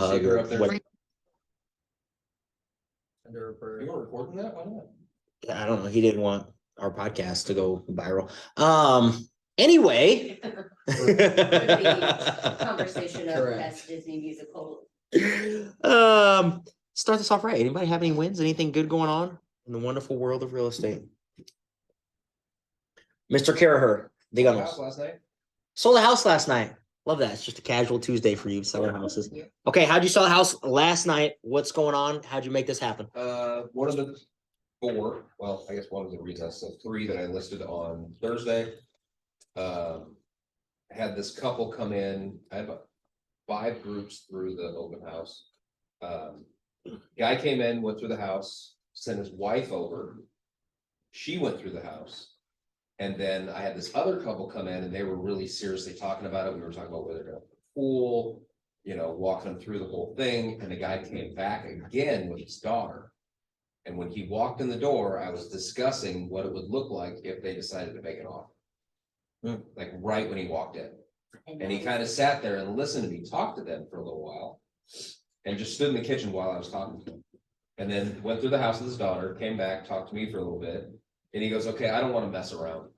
See her up there. what- Are you recording that? Why not? I don't know. He didn't want our podcast to go viral. Anyway. Conversation of Correct. best Disney musical. Start this off right. Anybody have any wins? Anything good going on in the wonderful world of real estate? Mr. Caraher, House last night. sold a house last night. Love that. It's just a casual Tuesday for you selling houses. Okay, how'd you sell a house last night? What's going on? How'd you make this happen? One of the four, well, I guess one of the reasons, so three that I listed on Thursday. Had this couple come in. I have 5 groups through the open house. Guy came in, went through the house, sent his wife over. She went through the house. And then I had this other couple come in and they were really seriously talking about it. We were talking about whether they're going to pool, walking them through the whole thing. And the guy came back again with his daughter. And when he walked in the door, I was discussing what it would look like if they decided to make an offer. Like right when he walked in. And he kind of sat there and listened to me talk to them for a little while. And just stood in the kitchen while I was talking to him. And then went through the house with his daughter, came back, talked to me for a little bit. And he goes, okay, I don't want to mess around.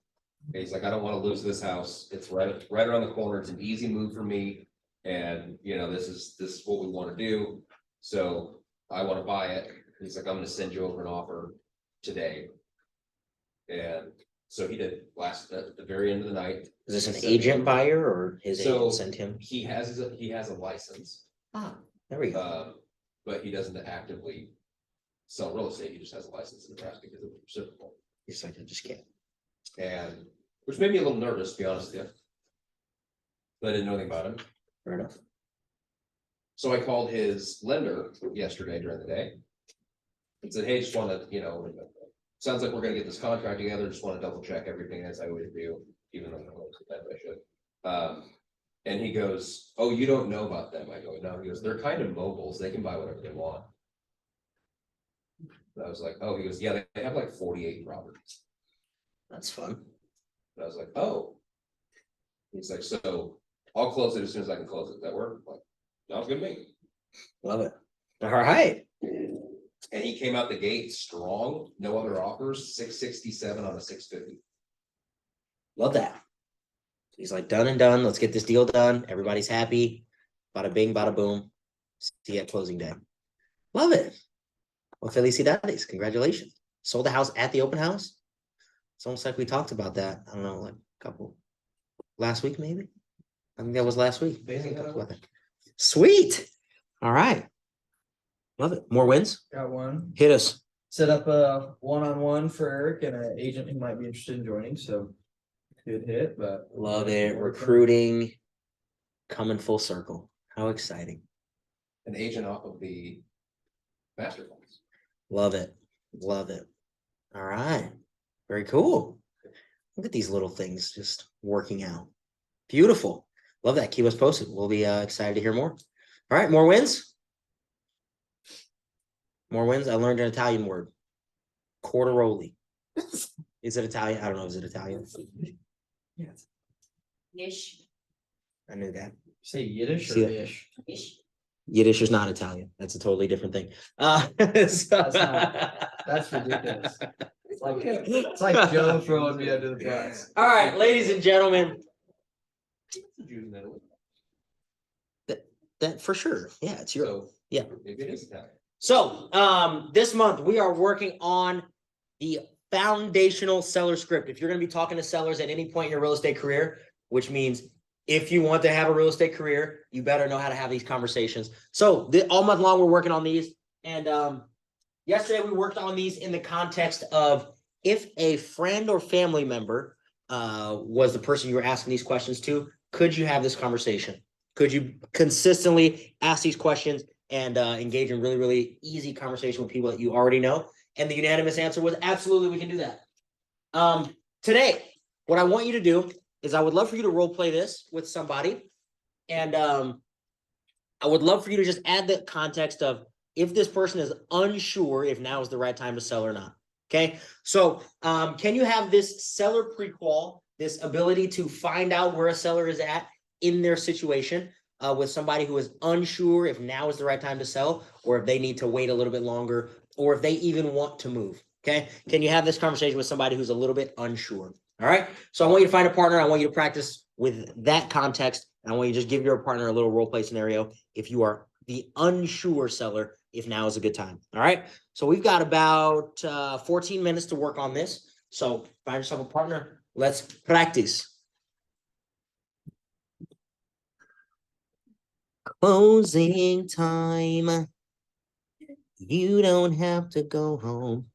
And he's like, I don't want to lose this house. It's right around the corner. It's an easy move for me. And this is what we want to do. So I want to buy it. He's like, I'm going to send you over an offer today. And so he did at the very end of the night. Is this an agent buyer or his agent sent him? He has a license. There we go. But he doesn't actively sell real estate. He just has a license in Nebraska because of reciprocal. He's like, I just can't. And which made me a little nervous, to be honest with you. But I didn't know anything about him. Fair enough. So I called his lender yesterday during the day. And said, hey, just want to, sounds like we're gonna get this contract together. Just want to double check everything as I always do, even though I know that I should. And he goes, oh, you don't know about them. I go, no. He goes, they're kind of moguls. They can buy whatever they want. I was like, oh, he goes, yeah, they have like 48 properties. That's fun. And I was like, oh. He's like, so I'll close it as soon as I can close it. Does that work? I'm like, sounds good to me. Love it. All right. And he came out the gate strong, no other offers, 667 on a 650. Love that. He's like, done and done. Let's get this deal done. Everybody's happy. Bada bing, bada boom. See you at closing day. Love it. Well, felicidades. Congratulations. Sold the house at the open house. It's almost like we talked about that. I don't know, like a couple last week, maybe. I think that was last week. Sweet. All right. Love it. More wins? Got one. Hit us. Set up a one-on-one for Eric and an agent who might be interested in joining, so good hit, but. Love it. Recruiting coming full circle. How exciting. An agent off of the master funds. Love it. Love it. All right. Very cool. Look at these little things just working out. Beautiful. Love that. Keep us posted. We'll be excited to hear more. All right. More wins. More wins. I learned an Italian word. Cordaroli. Is it Italian? I don't know. Is it Italian? Yes. Ish. I knew that. Say Yiddish See or that? ish? Ish. Yiddish is not Italian. That's a totally different thing. That's ridiculous. It's like Joe throwing me under the bus. All right, ladies and gentlemen. That for sure. Yeah, it's your. So Yeah. maybe it is Italian. So, this month we are working on the foundational seller script. If you're going to be talking to sellers at any point in your real estate career, which means if you want to have a real estate career, you better know how to have these conversations. So, all month long, we're working on these. And yesterday we worked on these in the context of if a friend or family member was the person you were asking these questions to, could you have this conversation? Could you consistently ask these questions and engage in really, really easy conversation with people that you already know? And the unanimous answer was absolutely, we can do that. Today, what I want you to do is I would love for you to role play this with somebody. And I would love for you to just add the context of if this person is unsure if now is the right time to sell or not. Okay, so can you have this seller prequal, this ability to find out where a seller is at in their situation? with somebody who is unsure if now is the right time to sell, or if they need to wait a little bit longer, or if they even want to move. Okay, can you have this conversation with somebody who's a little bit unsure? All right. So I want you to find a partner. I want you to practice with that context. And I want you to just give your partner a little role play scenario if you are the unsure seller, if now is a good time. All right. So we've got about 14 minutes to work on this. So find yourself a partner. Let's practice. Closing time. You don't have to go home.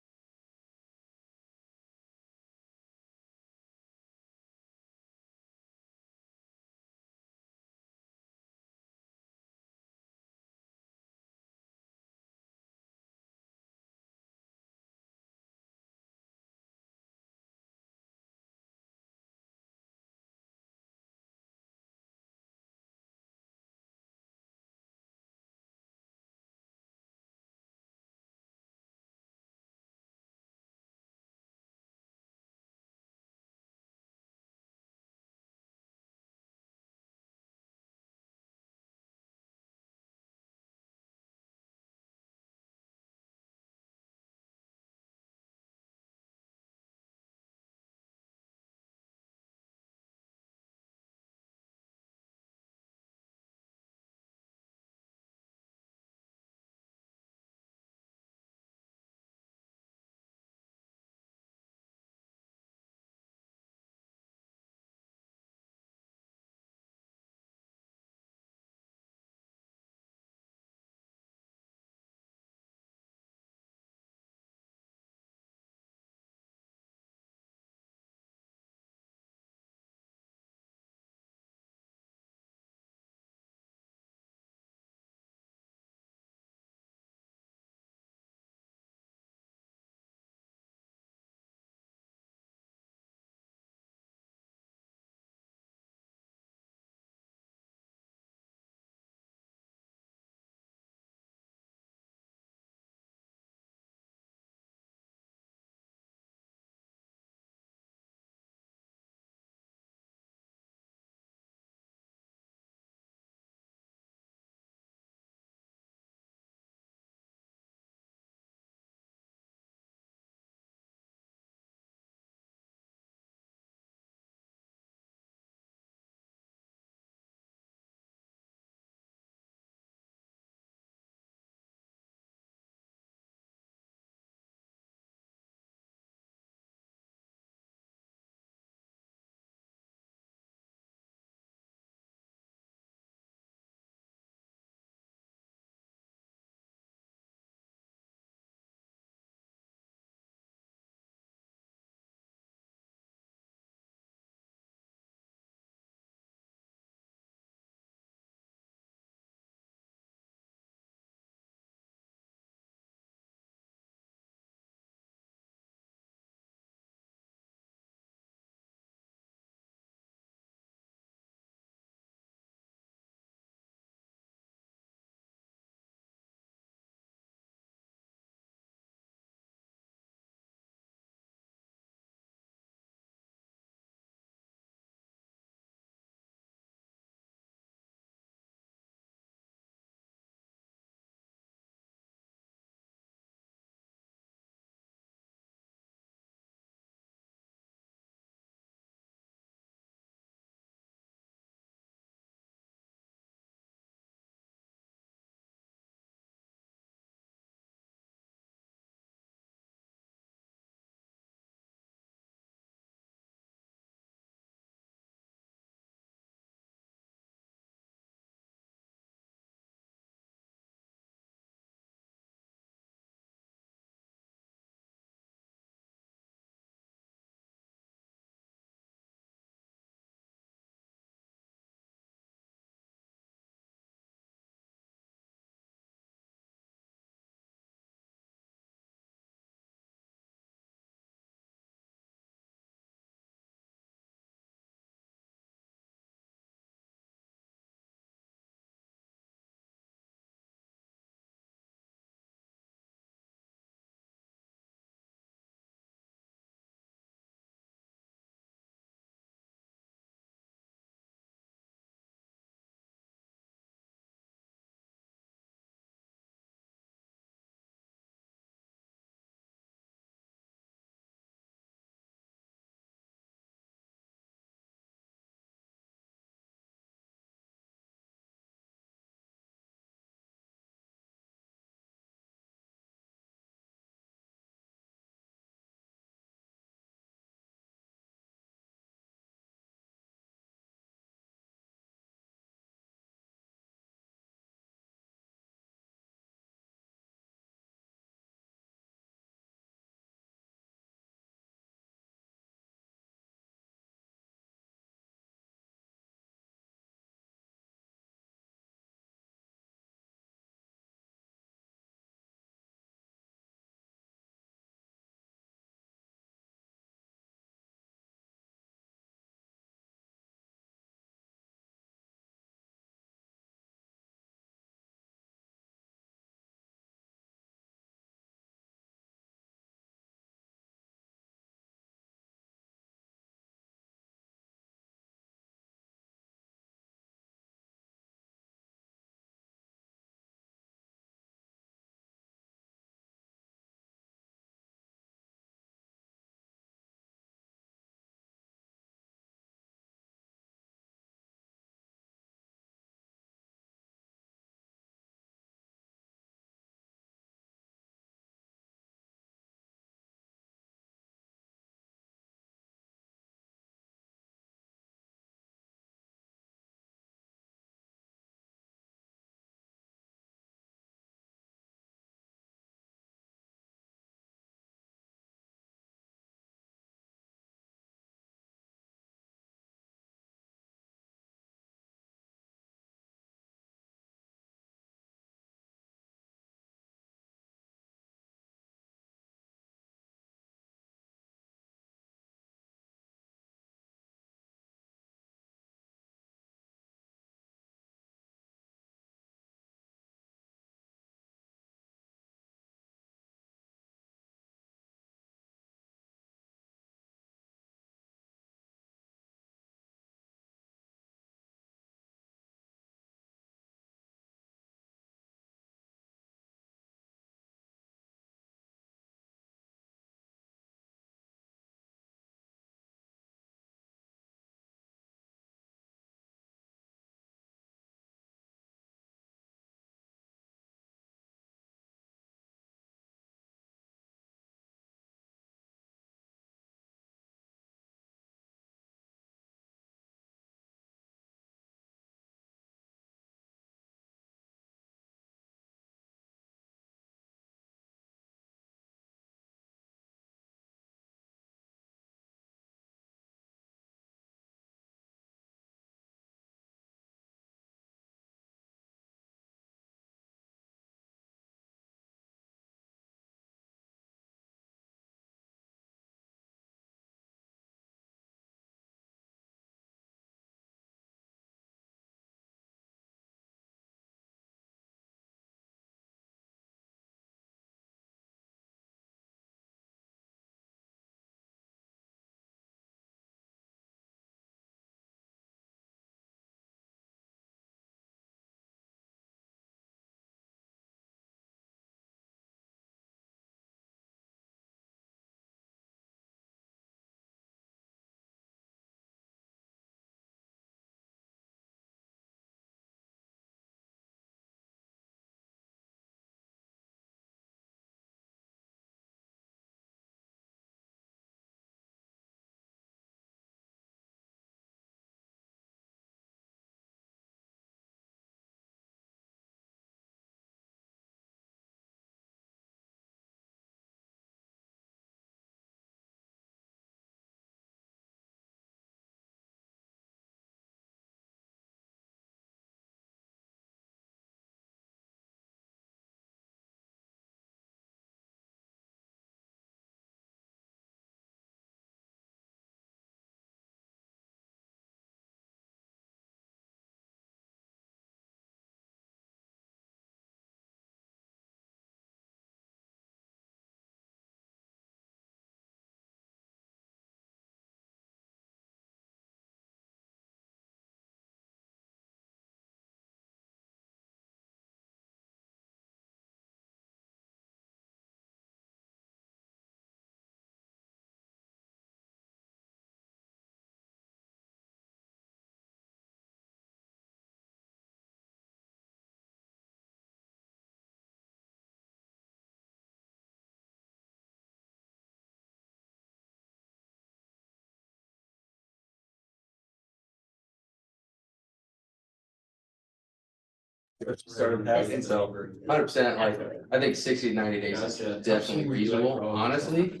started happening, so 100%, like, I think 60 to 90 days is definitely reasonable, honestly.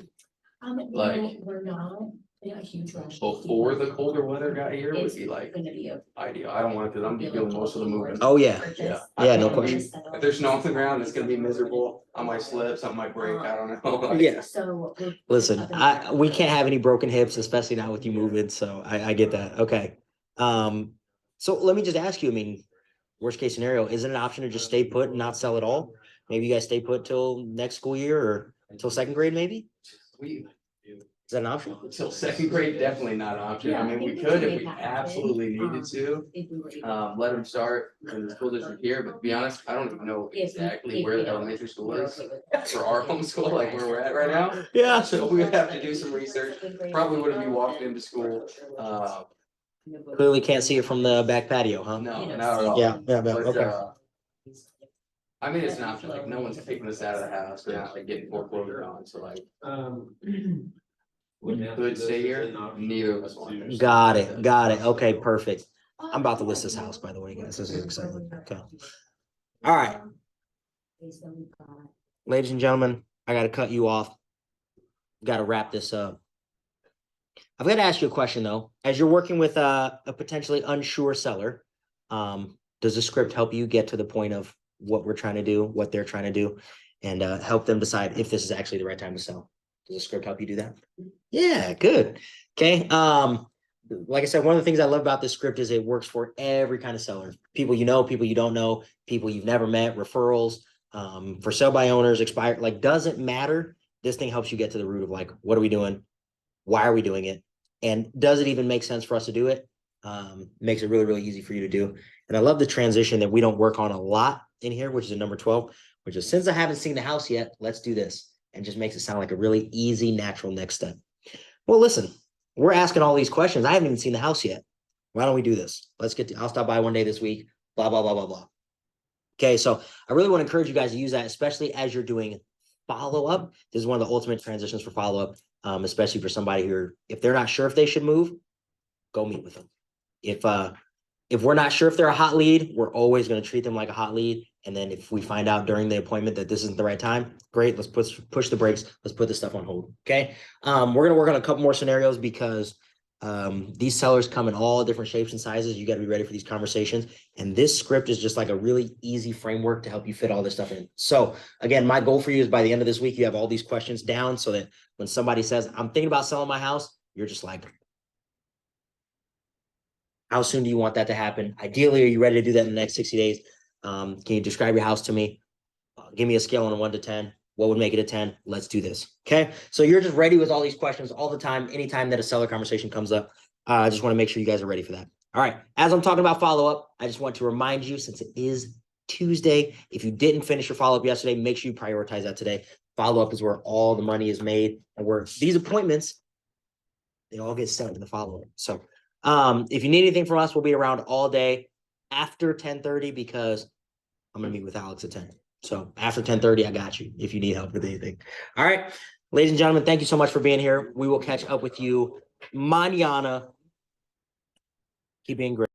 Like- We're not in a huge rush. Before the colder weather got here would It's be like gonna be a. ideal. I don't want to, because I'm doing most of the moving. Oh, yeah. Yeah. Yeah, no I- question. If there's snow on the ground, it's gonna be miserable. I might slip, something might break, I don't know. Like, Yeah. So. Listen, we can't have any broken hips, especially not with you moving, so I get that, okay. So let me just ask you, I mean, worst case scenario, is it an option to just stay put and not sell at all? Maybe you guys stay put till next school year or until second grade, maybe? We, Is that an option? until second grade, definitely not an option. Yeah, I I mean, we think we could can if make we that happen. absolutely needed to. If we were able. Let them start in the school district here, but to be honest, I don't even know exactly where the elementary school is for our homeschool, like where we're at right now. Yeah. So we would have to do some research. Probably wouldn't be walking into school. Clearly can't see it from the back patio, huh? No, not at all. Yeah, But, okay. I mean, it's an option, like, no one's taking us out of the house, we're not like getting foreclosure on, so like, we could stay here, neither of us want. Got it, okay, perfect. I'm about to list this house, by the way, guys, this is exciting, okay. All right, ladies and gentlemen, I gotta cut you off. Gotta wrap this up. I've got to ask you a question though. As you're working with a potentially unsure seller, does the script help you get to the point of what we're trying to do, what they're trying to do, and help them decide if this is actually the right time to sell? Does the script help you do that? Yeah, good. Okay. Like I said, one of the things I love about this script is it works for every kind of seller. People you know, people you don't know, people you've never met, referrals, for sell by owners, expired, like doesn't matter. This thing helps you get to the root of like, what are we doing? Why are we doing it? And does it even make sense for us to do it? Makes it really, really easy for you to do. And I love the transition that we don't work on a lot in here, which is a number 12, which is since I haven't seen the house yet, let's do this. And just makes it sound like a really easy, natural next step. Well, listen, we're asking all these questions. I haven't even seen the house yet. Why don't we do this? I'll stop by one day this week, blah, blah, blah, blah, blah. Okay, so I really want to encourage you guys to use that, especially as you're doing follow-up. This is one of the ultimate transitions for follow-up, especially for somebody who, if they're not sure if they should move, go meet with them. If we're not sure if they're a hot lead, we're always going to treat them like a hot lead. And then if we find out during the appointment that this isn't the right time, great, let's push the brakes. Let's put this stuff on hold. Okay. We're going to work on a couple more scenarios because these sellers come in all different shapes and sizes. You got to be ready for these conversations. And this script is just like a really easy framework to help you fit all this stuff in. So again, my goal for you is by the end of this week, you have all these questions down so that when somebody says, I'm thinking about selling my house, you're just like, how soon do you want that to happen? Ideally, are you ready to do that in the next 60 days? Can you describe your house to me? Give me a scale on a 1 to 10. What would make it a 10? Let's do this. Okay. So you're just ready with all these questions all the time. Anytime that a seller conversation comes up, I just want to make sure you guys are ready for that. All right. As I'm talking about follow-up, I just want to remind you, since it is Tuesday, if you didn't finish your follow-up yesterday, make sure you prioritize that today. Follow-up is where all the money is made, and where these appointments, they all get set in the follow-up. So if you need anything from us, we'll be around all day after 10:30 because I'm going to meet with Alex at 10. So after 10:30, I got you if you need help with anything. All right, ladies and gentlemen, thank you so much for being here. We will catch up with you mañana. Keep being great.